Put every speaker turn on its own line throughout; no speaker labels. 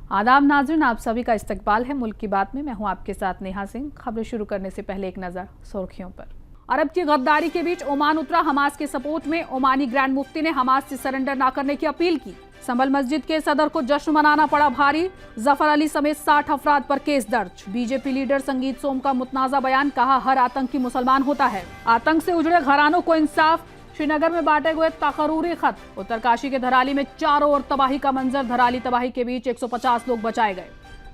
आदाब नाज़रीन, आप सभी का इस्तकबाल है मुल्क की बात में। मैं हूं आपके साथ नेहा सिंह। खबरें शुरू करने से पहले एक नजर सुर्खियों पर। अरब की गद्दारी के बीच ओमान उतरा हमास के सपोर्ट में। ओमानी ग्रैंड मुफ्ती ने हमास से सरेंडर न करने की अपील की। संभल मस्जिद के सदर को जश्न मनाना पड़ा भारी। जफर अली समेत 60 अफराद पर केस दर्ज। बीजेपी लीडर संगीत सोम का मुतनाज़ा बयान, कहा हर आतंकी मुसलमान होता है। आतंक से उजड़े घरानों को इंसाफ। श्रीनगर में बांटे हुए तकरूरी खत। उत्तरकाशी के धराली में चारों ओर तबाही का मंजर। धराली तबाही के बीच 150 लोग बचाए गए।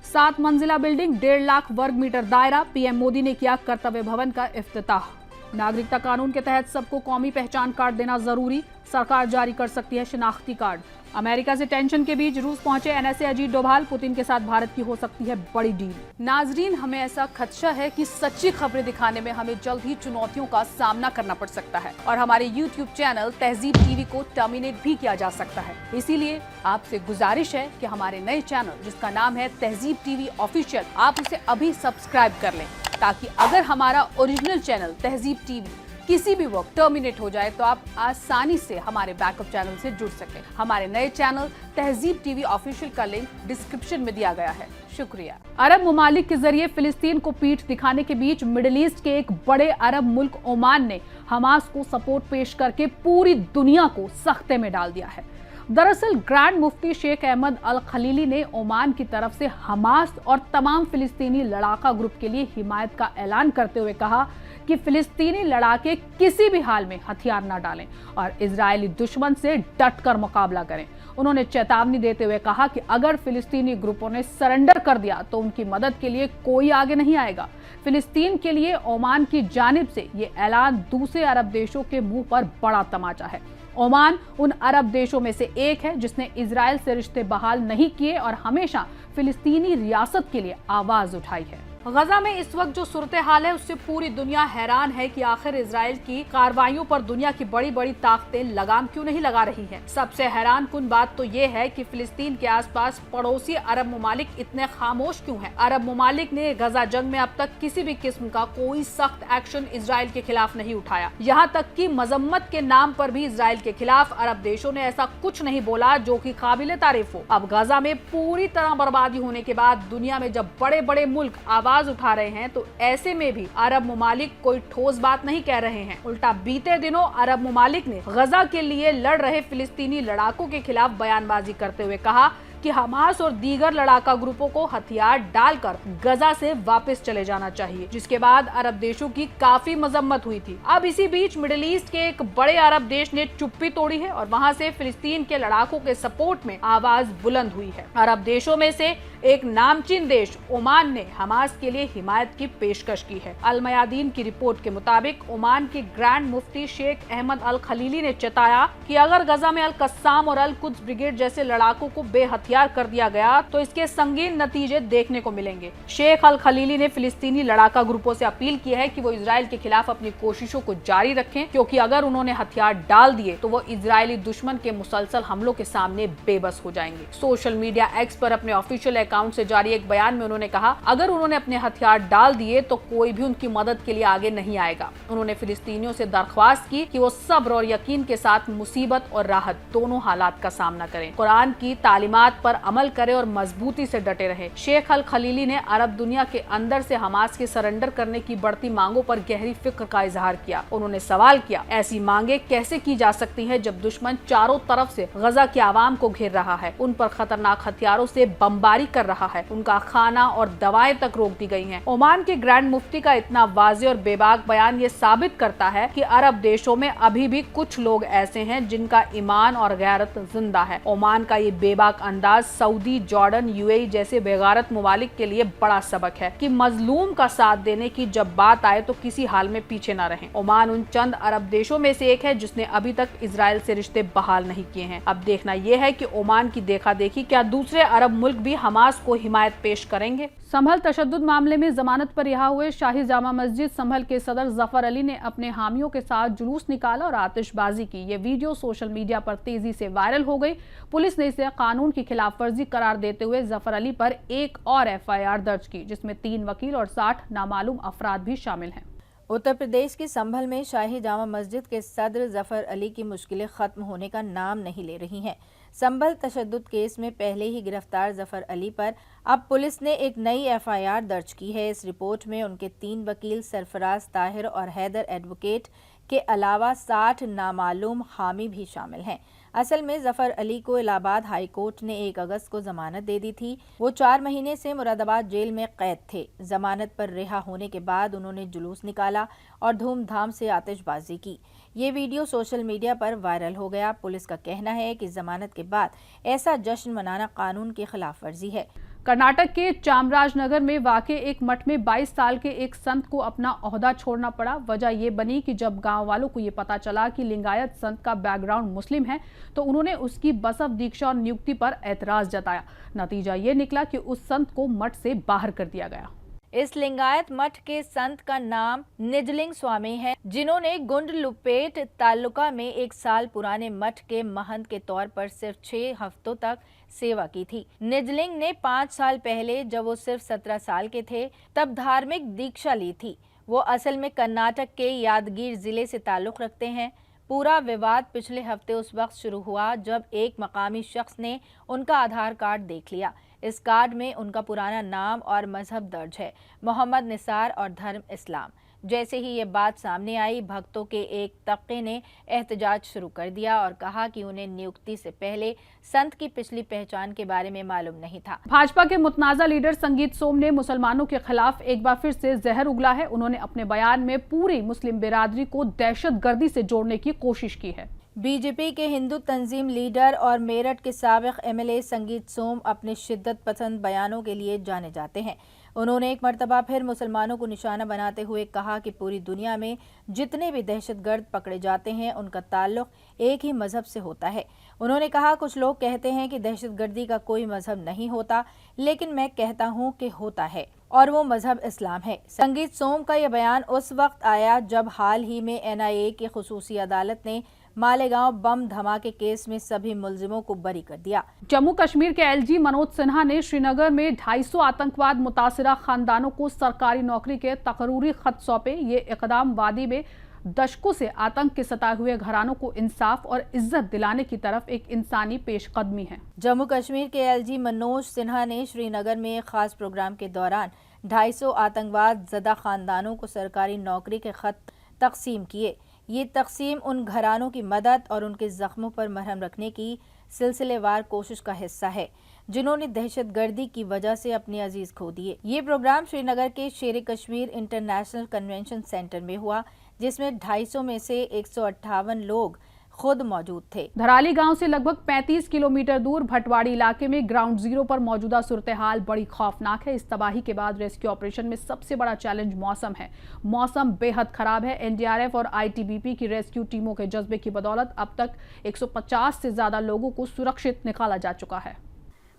7 मंजिला बिल्डिंग, 1.5 लाख वर्ग मीटर दायरा। पीएम मोदी ने किया कर्तव्य भवन का इफ्तिताह। नागरिकता कानून के तहत सबको कौमी पहचान कार्ड देना जरूरी। सरकार जारी कर सकती है शिनाख्ती कार्ड। अमेरिका से टेंशन के बीच रूस पहुंचे एनएसए अजीत डोभाल। पुतिन के साथ भारत की हो सकती है बड़ी डील। नाजरीन, हमें ऐसा खदशा है कि सच्ची खबरें दिखाने में हमें जल्द ही चुनौतियों का सामना करना पड़ सकता है और हमारे YouTube चैनल तहजीब टीवी को टर्मिनेट भी किया जा सकता है। इसीलिए आपसे गुजारिश है कि हमारे नए चैनल, जिसका नाम है तहजीब टीवी ऑफिशियल, आप उसे अभी सब्सक्राइब कर लें, ताकि अगर हमारा ओरिजिनल चैनल तहजीब टीवी किसी भी वक्त टर्मिनेट हो जाए तो आप आसानी से हमारे बैकअप चैनल से जुड़ सकें। हमारे नए चैनल तहजीब टीवी ऑफिशियल का लिंक डिस्क्रिप्शन में दिया गया है। शुक्रिया। अरब ममालिक के जरिए फिलिस्तीन को पीठ दिखाने के बीच मिडिल ईस्ट के एक बड़े अरब मुल्क ओमान ने हमास को सपोर्ट पेश करके पूरी दुनिया को सख्ते में डाल दिया है। दरअसल ग्रैंड मुफ्ती शेख अहमद अल खलीली ने ओमान की तरफ से हमास और तमाम फिलिस्तीनी लड़ाका ग्रुप के लिए हिमायत का ऐलान करते हुए कहा कि फिलिस्तीनी लड़ाके किसी भी हाल में हथियार न डालें और इजरायली दुश्मन से डटकर मुकाबला करें। उन्होंने चेतावनी देते हुए कहा कि अगर फिलिस्तीनी ग्रुपों ने सरेंडर कर दिया तो उनकी मदद के लिए कोई आगे नहीं आएगा। फिलिस्तीन के लिए ओमान की जानिब से ये ऐलान दूसरे अरब देशों के मुंह पर बड़ा तमाचा है। ओमान उन अरब देशों में से एक है जिसने इजराइल से रिश्ते बहाल नहीं किए और हमेशा फिलिस्तीनी रियासत के लिए आवाज उठाई है। गजा में इस वक्त जो सूरत हाल है उससे पूरी दुनिया हैरान है कि आखिर इजराइल की कार्रवाइयों पर दुनिया की बड़ी बड़ी ताकतें लगाम क्यों नहीं लगा रही हैं। सबसे हैरान कुन बात तो ये है कि फिलिस्तीन के आसपास पड़ोसी अरब ममालिक इतने खामोश क्यों हैं। अरब ममालिक ने गजा जंग में अब तक किसी भी किस्म का कोई सख्त एक्शन इजराइल के खिलाफ नहीं उठाया। यहाँ तक कि मजम्मत के नाम पर भी इजराइल के खिलाफ अरब देशों ने ऐसा कुछ नहीं बोला जो कि काबिले तारीफ हो। अब गजा में पूरी तरह बर्बादी होने के बाद दुनिया में जब बड़े बड़े मुल्क आवाज उठा रहे हैं तो ऐसे में भी अरब ममालिक कोई ठोस बात नहीं कह रहे हैं। उल्टा बीते दिनों अरब ममालिक ने गजा के लिए लड़ रहे फिलिस्तीनी लड़ाकों के खिलाफ बयानबाजी करते हुए कहा कि हमास और दीगर लड़ाका ग्रुपों को हथियार डालकर गजा से वापस चले जाना चाहिए, जिसके बाद अरब देशों की काफी मजम्मत हुई थी। अब इसी बीच मिडिल ईस्ट के एक बड़े अरब देश ने चुप्पी तोड़ी है और वहां से फिलिस्तीन के लड़ाकों के सपोर्ट में आवाज बुलंद हुई है। अरब देशों में से एक नामचीन देश ओमान ने हमास के लिए हिमायत की पेशकश की है। अल मयादीन की रिपोर्ट के मुताबिक ओमान के ग्रैंड मुफ्ती शेख अहमद अल खलीली ने चेताया कि अगर गजा में अल कस्साम और अल कुद्स ब्रिगेड जैसे लड़ाकों को बेहथियार कर दिया गया तो इसके संगीन नतीजे देखने को मिलेंगे। शेख अल खलीली ने फिलिस्तीनी लड़ाका ग्रुपों से अपील की है कि वो इजराइल के खिलाफ अपनी कोशिशों को जारी रखें, क्योंकि अगर उन्होंने हथियार डाल दिए तो वो इजरायली दुश्मन के मुसलसल हमलों के सामने बेबस हो जाएंगे। सोशल मीडिया एक्स पर अपने ऑफिशियल अकाउंट से जारी एक बयान में उन्होंने कहा, अगर उन्होंने अपने हथियार डाल दिए तो कोई भी उनकी मदद के लिए आगे नहीं आएगा। उन्होंने फिलिस्तीनियों से दरख्वास्त की कि वो सब्र और यकीन के साथ मुसीबत और राहत दोनों हालात का सामना करें, कुरान की तालीमात पर अमल करे और मजबूती से डटे रहे। शेख अल खलीली ने अरब दुनिया के अंदर से हमास के सरेंडर करने की बढ़ती मांगों पर गहरी फिक्र का इजहार किया। उन्होंने सवाल किया, ऐसी मांगे कैसे की जा सकती हैं जब दुश्मन चारों तरफ से गजा के आवाम को घेर रहा है, उन पर खतरनाक हथियारों से बमबारी कर रहा है, उनका खाना और दवाएं तक रोक दी गई हैं। ओमान के ग्रैंड मुफ्ती का इतना वाज़ेह और बेबाक बयान ये साबित करता है कि अरब देशों में अभी भी कुछ लोग ऐसे हैं जिनका ईमान और गैरत जिंदा है। ओमान का ये बेबाक अंदाज सऊदी, जॉर्डन, यूएई जैसे बेगारत ममालिक के लिए बड़ा सबक है कि मजलूम का साथ देने की जब बात आए तो किसी हाल में पीछे न रहें। ओमान उन चंद अरब देशों में से एक है जिसने अभी तक इजराइल से रिश्ते बहाल नहीं किए हैं। अब देखना यह है कि ओमान की देखा देखी क्या दूसरे अरब मुल्क भी हमास को हिमायत पेश करेंगे। संभल तशद्दुद मामले में जमानत पर रिहा हुए शाही जामा मस्जिद संभल के सदर जफर अली ने अपने हामियों के साथ जुलूस निकाला और आतिशबाजी की। ये वीडियो सोशल मीडिया पर तेजी से वायरल हो गई। पुलिस ने इसे कानून की खिलाफ वर्जी करार देते हुए जफर अली पर एक और एफआईआर दर्ज की, जिसमें 3 वकील और 60 नामालूम अफराद भी शामिल हैं।
उत्तर प्रदेश के संभल में शाही जामा मस्जिद के सदर जफर अली की मुश्किलें खत्म होने का नाम नहीं ले रही हैं। संभल तशद्दुद केस में पहले ही गिरफ्तार जफर अली पर अब पुलिस ने एक नई एफआईआर दर्ज की है। इस रिपोर्ट में उनके 3 वकील सरफराज ताहिर और हैदर एडवोकेट के अलावा 60 नामालूम हामी भी शामिल हैं। असल में जफर अली को इलाहाबाद हाई कोर्ट ने 1 अगस्त को जमानत दे दी थी। वो 4 महीने से मुरादाबाद जेल में कैद थे। जमानत पर रिहा होने के बाद उन्होंने जुलूस निकाला और धूमधाम से आतिशबाजी की। ये वीडियो सोशल मीडिया पर वायरल हो गया। पुलिस का कहना है कि जमानत के बाद ऐसा जश्न मनाना कानून की खिलाफ वर्जी है।
कर्नाटक के चामराजनगर में वाक़े एक मठ में 22 साल के एक संत को अपना ओहदा छोड़ना पड़ा। वजह ये बनी कि जब गांव वालों को ये पता चला कि लिंगायत संत का बैकग्राउंड मुस्लिम है तो उन्होंने उसकी बसव दीक्षा और नियुक्ति पर ऐतराज जताया। नतीजा ये निकला कि उस संत को मठ से बाहर कर दिया गया।
इस लिंगायत मठ के संत का नाम निजलिंग स्वामी है, जिन्होंने गुंडलुपेट तालुका में 1 साल पुराने मठ के महंत के तौर पर सिर्फ 6 हफ्तों तक सेवा की थी। निजलिंग ने 5 साल पहले, जब वो सिर्फ 17 साल के थे, तब धार्मिक दीक्षा ली थी। वो असल में कर्नाटक के यादगीर जिले से ताल्लुक रखते हैं। पूरा विवाद पिछले हफ्ते उस वक्त शुरू हुआ जब एक मकामी शख्स ने उनका आधार कार्ड देख लिया। इस कार्ड में उनका पुराना नाम और मजहब दर्ज है, मोहम्मद निसार, और धर्म इस्लाम। जैसे ही ये बात सामने आई, भक्तों के एक तबके ने एहतजाज शुरू कर दिया और कहा कि उन्हें नियुक्ति से पहले संत की पिछली पहचान के बारे में मालूम नहीं था।
भाजपा के मुतनाज़ा लीडर संगीत सोम ने मुसलमानों के खिलाफ एक बार फिर से जहर उगला है। उन्होंने अपने बयान में पूरी मुस्लिम बिरादरी को दहशतगर्दी से जोड़ने की कोशिश की है।
बीजेपी के हिंदू तंजीम लीडर और मेरठ के साबिक एमएलए संगीत सोम अपने शिद्दत पसंद बयानों के लिए जाने जाते हैं। उन्होंने एक मर्तबा फिर मुसलमानों को निशाना बनाते हुए कहा कि पूरी दुनिया में जितने भी दहशतगर्द पकड़े जाते हैं उनका ताल्लुक एक ही मजहब से होता है। उन्होंने कहा, कुछ लोग कहते हैं कि दहशतगर्दी का कोई मजहब नहीं होता, लेकिन मैं कहता हूं कि होता है और वो मजहब इस्लाम है। संगीत सोम का यह बयान उस वक्त आया जब हाल ही में एनआईए की खुसूसी अदालत ने मालेगांव बम धमाके केस में सभी मुलजिमों को बरी कर दिया।
जम्मू कश्मीर के एलजी मनोज सिन्हा ने श्रीनगर में 250 आतंकवाद मुतासिरा खानदानों को सरकारी नौकरी के तकरूरी खत सौंपे। ये इकदाम वादी में दशकों से आतंक के सताए हुए घरानों को इंसाफ और इज्जत दिलाने की तरफ एक इंसानी पेशकदमी है।
जम्मू कश्मीर के एलजी मनोज सिन्हा ने श्रीनगर में एक खास प्रोग्राम के दौरान 250 आतंकवाद ज़दा खानदानों को सरकारी नौकरी के खत तकसीम किए। ये तकसीम उन घरानों की मदद और उनके जख्मों पर मरहम रखने की सिलसिलेवार कोशिश का हिस्सा है जिन्होंने दहशतगर्दी की वजह से अपने अजीज खो दिए। ये प्रोग्राम श्रीनगर के शेर कश्मीर इंटरनेशनल कन्वेंशन सेंटर में हुआ, जिसमें 250 में से 158 लोग खुद मौजूद थे।
धराली गांव से लगभग 35 किलोमीटर दूर भटवाड़ी इलाके में ग्राउंड जीरो पर मौजूदा सूरत हाल बड़ी खौफनाक है। इस तबाही के बाद रेस्क्यू ऑपरेशन में सबसे बड़ा चैलेंज मौसम है। मौसम बेहद खराब है। एनडीआरएफ और आईटीबीपी की रेस्क्यू टीमों के जज्बे की बदौलत अब तक 150 से ज्यादा लोगों को सुरक्षित निकाला जा चुका है।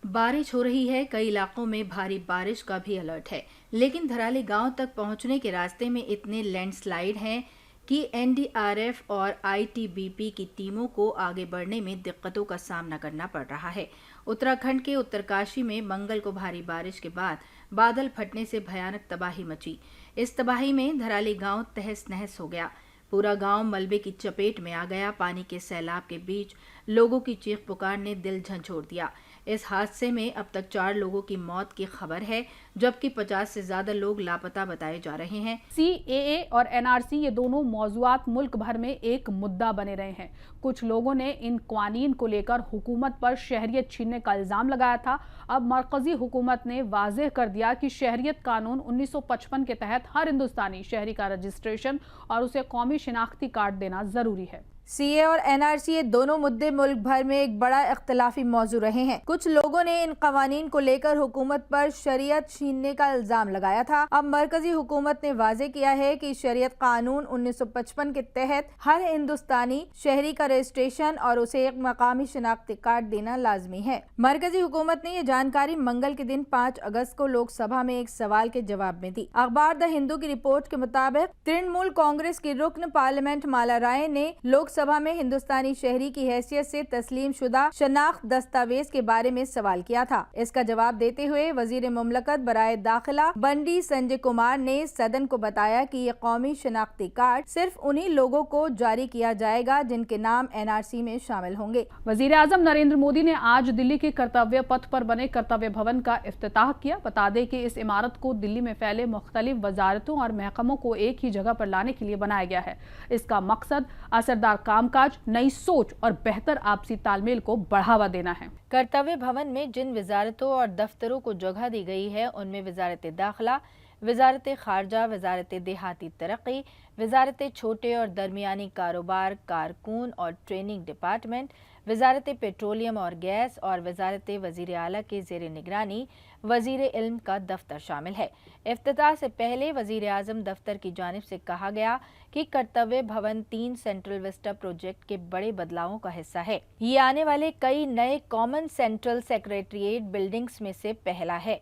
बारिश हो रही है, कई इलाकों में भारी बारिश का भी अलर्ट है, लेकिन धराली गांव तक पहुंचने के रास्ते में इतने लैंडस्लाइड हैं कि एनडीआरएफ और आईटीबीपी की टीमों को आगे बढ़ने में दिक्कतों का सामना करना पड़ रहा है। उत्तराखंड के उत्तरकाशी में मंगल को भारी बारिश के बाद बादल फटने से भयानक तबाही मची। इस तबाही में धराली गांव तहस नहस हो गया। पूरा गांव मलबे की चपेट में आ गया। पानी के सैलाब के बीच लोगों की चीख पुकार ने दिल झंझोड़ दिया। इस हादसे में अब तक 4 लोगों की मौत की खबर है, जबकि 50 से ज्यादा लोग लापता बताए जा रहे हैं।
सीएए और एनआरसी ये दोनों मौजूआत मुल्क भर में एक मुद्दा बने रहे हैं। कुछ लोगों ने इन कानून को लेकर हुकूमत पर शहरियत छीनने का इल्जाम लगाया था। अब मरकजी हुकूमत ने वाज़ेह कर दिया कि शहरियत कानून 1955 के तहत हर हिंदुस्तानी शहरी का रजिस्ट्रेशन और उसे कौमी शिनाख्ती कार्ड देना जरूरी है।
सीए और एनआरसी ये दोनों मुद्दे मुल्क भर में एक बड़ा इख्तिलाफी मौजू रहे हैं। कुछ लोगों ने इन कवानीन को लेकर हुकूमत पर शरीयत छीनने का इल्जाम लगाया था। अब मरकजी हुकूमत ने वाजे किया है कि शरीयत कानून 1955 के तहत हर हिंदुस्तानी शहरी का रजिस्ट्रेशन और उसे एक मकामी शिनाख्ती कार्ड देना लाजमी है। मरकजी हुकूमत ने ये जानकारी मंगल के दिन 5 अगस्त को लोकसभा में एक सवाल के जवाब में दी। अखबार द हिंदू की रिपोर्ट के मुताबिक तृणमूल कांग्रेस की रुकन पार्लियामेंट माला राय ने लोकसभा लोकसभा में हिंदुस्तानी शहरी की हैसियत से तस्लीम शुदा शनाख्त दस्तावेज के बारे में सवाल किया था। इसका जवाब देते हुए वजीर मुमलकत बराए दाखिला बंडी संजय कुमार ने सदन को बताया कि ये कौमी शनाख्ती कार्ड सिर्फ उन्हीं लोगों को जारी किया जाएगा जिनके नाम NRC में शामिल होंगे।
वजीर आजम नरेंद्र मोदी ने आज दिल्ली के कर्तव्य पथ पर बने कर्तव्य भवन का इफ्तिताह किया। बता दें कि इस इमारत को दिल्ली में फैले मुख्तलिफ वजारतों और महकमों को एक ही जगह पर लाने के लिए बनाया गया है। इसका मकसद असरदार कामकाज, नई सोच और बेहतर आपसी तालमेल को बढ़ावा देना है।
कर्तव्य भवन में जिन वजारतों और दफ्तरों को जगह दी गई है उनमें वजारत दाखिला, वजारत खारजा, वजारत देहाती तरक्की, वजारत छोटे और दरमियानी कारोबार, कारकुन और ट्रेनिंग डिपार्टमेंट, वजारत पेट्रोलियम और गैस और वजारत वजीर आला के ज़ेर निगरानी वजीर इल्म का दफ्तर शामिल है। इफ्तिताह से पहले वजीर आजम दफ्तर की जानिब से कहा गया कि कर्तव्य भवन 3 सेंट्रल विस्टा प्रोजेक्ट के बड़े बदलावों का हिस्सा है। ये आने वाले कई नए कॉमन सेंट्रल सेक्रेटरिएट बिल्डिंग्स में से पहला है,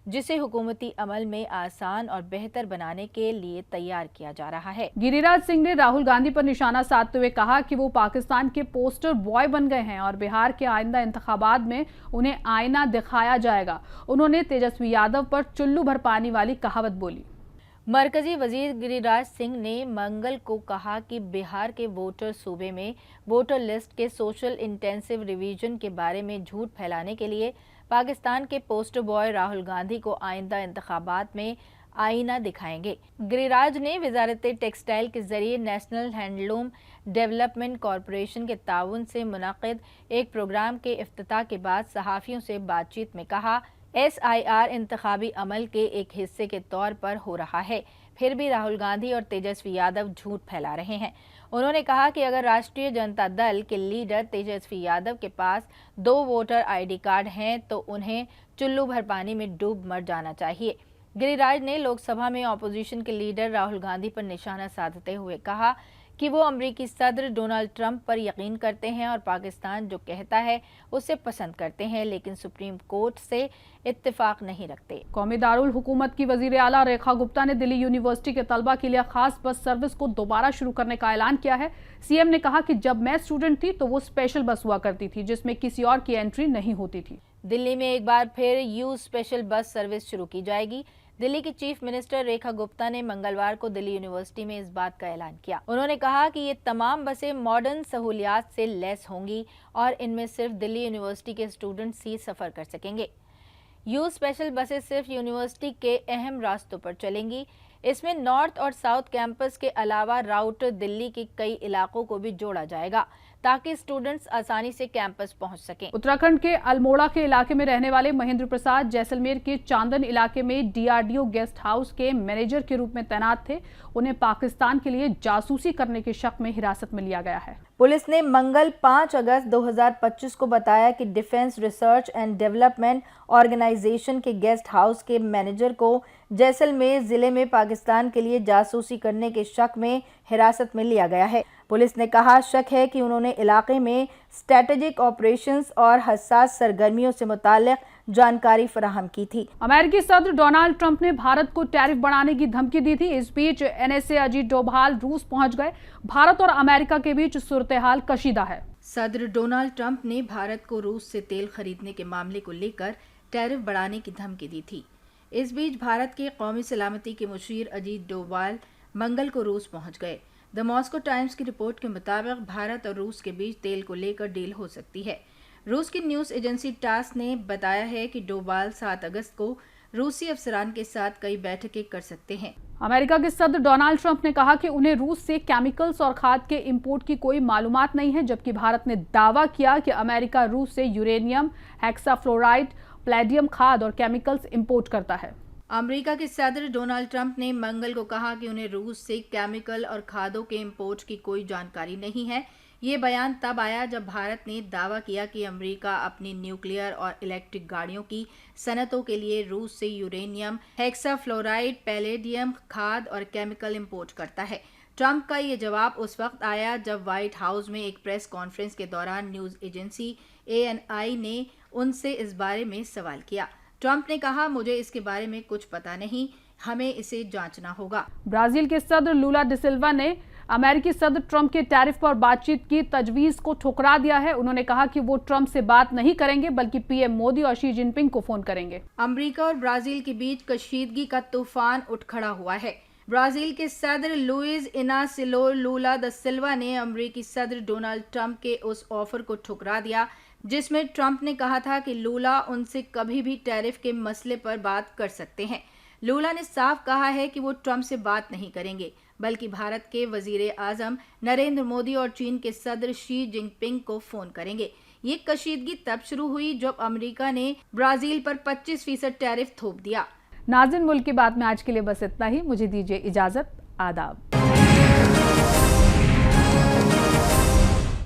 जिसे हुकूमती अमल में आसान और बेहतर बनाने के लिए तैयार किया जा रहा है।
गिरिराज सिंह ने राहुल गांधी पर निशाना साधते हुए कहा कि वो पाकिस्तान के पोस्टर बॉय बन गए हैं और बिहार के आइंदा इंतखाबात में उन्हें आईना दिखाया जाएगा। उन्होंने तेजस्वी यादव पर चुल्लू भर पानी वाली कहावत बोली।
मरकजी वजीर गिरिराज सिंह ने मंगल को कहा कि बिहार के वोटर सूबे में वोटर लिस्ट के सोशल इंटेंसिव रिवीजन के बारे में झूठ फैलाने के लिए पाकिस्तान के पोस्टर बॉय राहुल गांधी को आइंदा इंतखाबात में आईना दिखाएंगे। गिरिराज ने वजारत टेक्सटाइल के जरिए नेशनल हैंडलूम डेवलपमेंट कॉरपोरेशन के ताउन से मुनक़िद एक प्रोग्राम के इफ्तिताह के बाद सहाफ़ियों से बातचीत में कहा, SIR इंतखाबी अमल के एक हिस्से के तौर पर हो रहा है, फिर भी राहुल गांधी और तेजस्वी यादव झूठ फैला रहे हैं। उन्होंने कहा कि अगर राष्ट्रीय जनता दल के लीडर तेजस्वी यादव के पास 2 वोटर ID कार्ड हैं तो उन्हें चुल्लू भर पानी में डूब मर जाना चाहिए। गिरिराज ने लोकसभा में ऑपोजिशन के लीडर राहुल गांधी पर निशाना साधते हुए कहा कि वो अमेरिकी सदर डोनाल्ड ट्रंप पर यकीन करते हैं और पाकिस्तान जो कहता है उसे पसंद करते हैं, लेकिन सुप्रीम कोर्ट से इत्तेफाक नहीं रखते।
कौमी दारुल हुकूमत की वजीर आला रेखा गुप्ता ने दिल्ली यूनिवर्सिटी के तलबा के लिए खास बस सर्विस को दोबारा शुरू करने का ऐलान किया है। CM ने कहा कि जब मैं स्टूडेंट थी तो वो स्पेशल बस हुआ करती थी जिसमें किसी और की एंट्री नहीं होती थी।
दिल्ली में एक बार फिर यू स्पेशल बस सर्विस शुरू की जाएगी। दिल्ली की चीफ मिनिस्टर रेखा गुप्ता ने मंगलवार को दिल्ली यूनिवर्सिटी में इस बात का ऐलान किया। उन्होंने कहा कि ये तमाम बसें मॉडर्न सहूलियात से लैस होंगी और इनमें सिर्फ दिल्ली यूनिवर्सिटी के स्टूडेंट्स ही सफर कर सकेंगे। यू स्पेशल बसें सिर्फ यूनिवर्सिटी के अहम रास्तों पर चलेंगी। इसमें नॉर्थ और साउथ कैंपस के अलावा राउटर दिल्ली के कई इलाकों को भी जोड़ा जाएगा ताकि स्टूडेंट्स आसानी से कैंपस पहुंच सकें।
उत्तराखंड के अल्मोड़ा के इलाके में रहने वाले महेंद्र प्रसाद जैसलमेर के चांदन इलाके में DRDO गेस्ट हाउस के मैनेजर के रूप में तैनात थे। उन्हें पाकिस्तान के लिए जासूसी करने के शक में हिरासत में लिया गया है।
पुलिस ने मंगल 5 अगस्त 2025 को बताया कि defence research and development organisation के गेस्ट हाउस के मैनेजर को जैसलमेर जिले में पाकिस्तान के लिए जासूसी करने के शक में हिरासत में लिया गया है। पुलिस ने कहा शक है कि उन्होंने इलाके में स्ट्रेटेजिक ऑपरेशंस और हसास सरगर्मियों से मुताल्लिक जानकारी फराहम की थी।
अमेरिकी सदर डोनाल्ड ट्रंप ने भारत को टैरिफ बढ़ाने की धमकी दी थी। इस बीच NSA अजीत डोभाल रूस पहुंच गए। भारत और अमेरिका के बीच सूरत-ए-हाल कशीदा है।
सदर डोनाल्ड ट्रंप ने भारत को रूस से तेल खरीदने के मामले को लेकर टैरिफ बढ़ाने की धमकी दी थी। इस बीच भारत के कौमी सलामती के मुशीर अजीत डोभाल मंगल को रूस पहुंच गए। द मॉस्को टाइम्स की रिपोर्ट के मुताबिक भारत और रूस के बीच तेल को लेकर डील हो सकती है। रूस की न्यूज़ एजेंसी टास ने बताया है कि डोभाल 7 अगस्त को रूसी अफसरान के साथ कई बैठकें कर सकते हैं।
अमेरिका के सदर डोनाल्ड ट्रंप ने कहा कि उन्हें रूस से केमिकल्स और खाद के इंपोर्ट की कोई मालूमात नहीं है, जबकि भारत ने दावा किया कि अमेरिका रूस से यूरेनियम, हेक्साफ्लोराइड, प्लेडियम खाद और केमिकल्स इंपोर्ट करता है।
अमेरिका के सदर डोनाल्ड ट्रंप ने मंगल को कहा कि उन्हें रूस से केमिकल और खादों के इंपोर्ट की कोई जानकारी नहीं है। ये बयान तब आया जब भारत ने दावा किया कि अमेरिका अपनी न्यूक्लियर और इलेक्ट्रिक गाड़ियों की सनतों के लिए रूस से यूरेनियम, हेक्साफ्लोराइड, पैलेडियम खाद और केमिकल इंपोर्ट करता है। ट्रंप का ये जवाब उस वक्त आया जब व्हाइट हाउस में एक प्रेस कॉन्फ्रेंस के दौरान न्यूज़ एजेंसी ANI ने उनसे इस बारे में सवाल किया। ट्रंप ने कहा, मुझे इसके बारे में कुछ पता नहीं, हमें इसे जांचना होगा।
ब्राजील के सदर लूला डिसिल्वा ने अमेरिकी सदर ट्रंप के टैरिफ पर बातचीत की तजवीज को ठुकरा दिया है। उन्होंने कहा कि वो ट्रंप से बात नहीं करेंगे बल्कि पीएम मोदी और शी जिनपिंग को फोन करेंगे।
अमेरिका और ब्राजील के बीच कशीदगी का तूफान उठ खड़ा हुआ है। ब्राजील के सदर लुइस इनासियो लूला दा सिल्वा ने अमेरिकी सदर डोनाल्ड ट्रंप के उस ऑफर को ठुकरा दिया जिसमें ट्रंप ने कहा था कि लूला उनसे कभी भी टैरिफ के मसले पर बात कर सकते हैं। लूला ने साफ कहा है कि वो ट्रंप से बात नहीं करेंगे बल्कि भारत के वजीर आजम नरेंद्र मोदी और चीन के सदर शी जिनपिंग को फोन करेंगे। ये कशीदगी तब शुरू हुई जब अमेरिका ने ब्राजील पर 25% टैरिफ थोप दिया।
नाज़रीन, मुल्क की बात में आज के लिए बस इतना ही। मुझे दीजिए इजाजत। आदाब।